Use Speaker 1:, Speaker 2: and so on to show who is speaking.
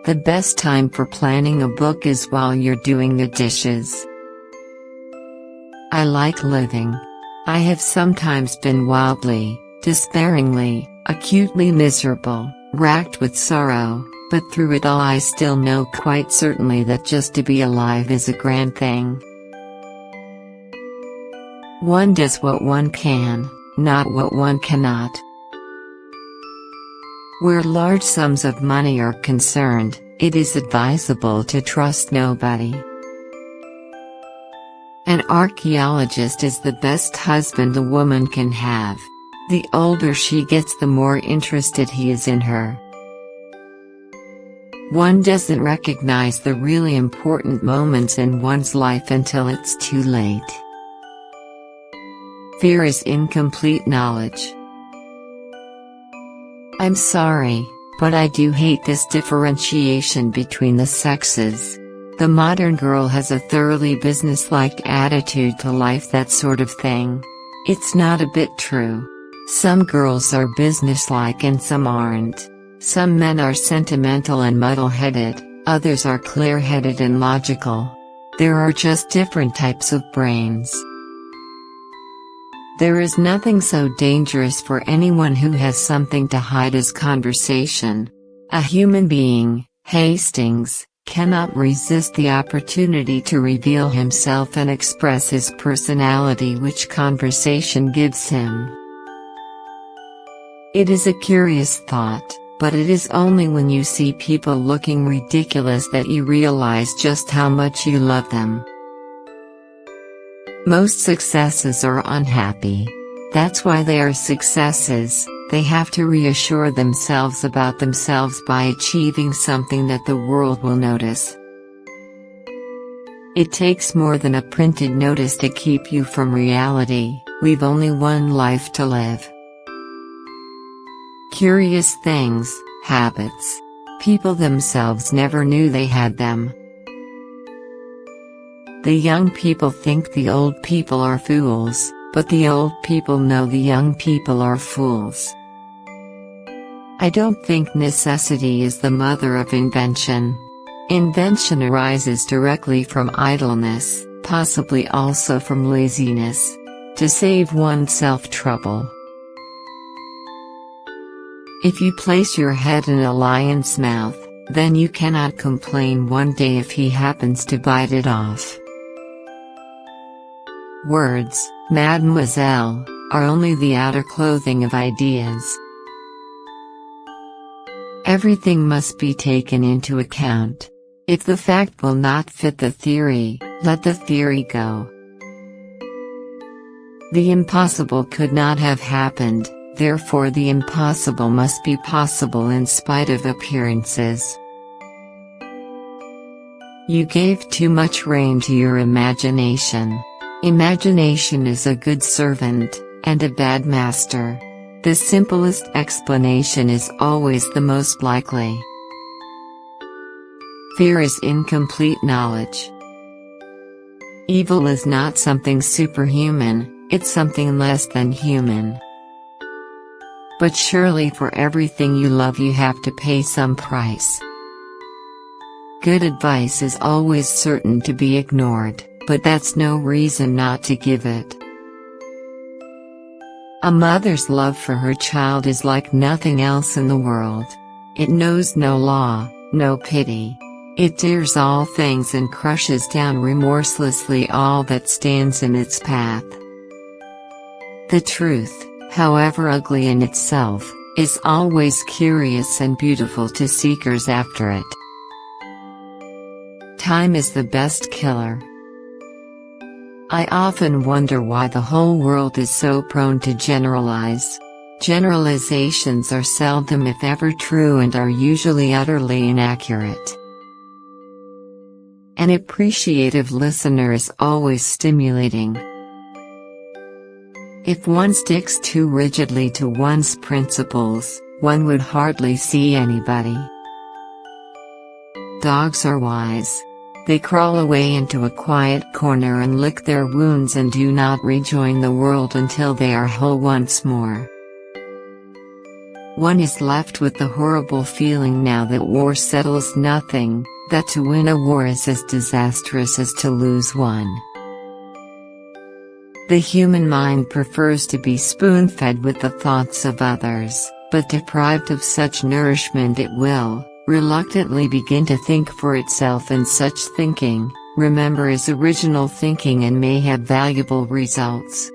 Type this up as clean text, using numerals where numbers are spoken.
Speaker 1: The best time for planning a book is while you're doing the dishes. I like living. I have sometimes been wildly, despairingly, acutely miserable, racked with sorrow, but through it all I still know quite certainly that just to be alive is a grand thing. One does what one can, not what one cannot. Where large sums of money are concerned, it is advisable to trust nobody. An archaeologist is the best husband a woman can have. The older she gets, the more interested he is in her. One doesn't recognize the really important moments in one's life until it's too late. Fear is incomplete knowledge. I'm sorry, but I do hate this differentiation between the sexes. The modern girl has a thoroughly businesslike attitude to life, that sort of thing. It's not a bit true. Some girls are businesslike and some aren't. Some men are sentimental and muddle-headed, others are clear-headed and logical. There are just different types of brains. There is nothing so dangerous for anyone who has something to hide as conversation. A human being, Hastings, cannot resist the opportunity to reveal himself and express his personality, which conversation gives him. It is a curious thought, but it is only when you see people looking ridiculous that you realize just how much you love them. Most successes are unhappy. That's why they are successes. They have to reassure themselves about themselves by achieving something that the world will notice. It takes more than a printed notice to keep you from reality. We've only one life to live. Curious things, habits. People themselves never knew they had them. The young people think the old people are fools, but the old people know the young people are fools. I don't think necessity is the mother of invention. Invention arises directly from idleness, possibly also from laziness. To save oneself trouble. If you place your head in a lion's mouth, then you cannot complain one day if he happens to bite it off. Words, mademoiselle, are only the outer clothing of ideas. Everything must be taken into account. If the fact will not fit the theory, let the theory go. The impossible could not have happened, therefore the impossible must be possible in spite of appearances. You gave too much rein to your imagination. Imagination is a good servant, and a bad master. The simplest explanation is always the most likely. Fear is incomplete knowledge. Evil is not something superhuman, it's something less than human. But surely for everything you love you have to pay some price. Good advice is always certain to be ignored, but that's no reason not to give it. A mother's love for her child is like nothing else in the world. It knows no law, no pity. It dares all things and crushes down remorselessly all that stands in its path. The truth, however ugly in itself, is always curious and beautiful to seekers after it. Time is the best killer. I often wonder why the whole world is so prone to generalize. Generalizations are seldom if ever true and are usually utterly inaccurate. An appreciative listener is always stimulating. If one sticks too rigidly to one's principles, one would hardly see anybody. Dogs are wise. They crawl away into a quiet corner and lick their wounds and do not rejoin the world until they are whole once more. One is left with the horrible feeling now that war settles nothing, that to win a war is as disastrous as to lose one. The human mind prefers to be spoon-fed with the thoughts of others, but deprived of such nourishment it will, reluctantly begin to think for itself, and such thinking, remember, is original thinking and may have valuable results.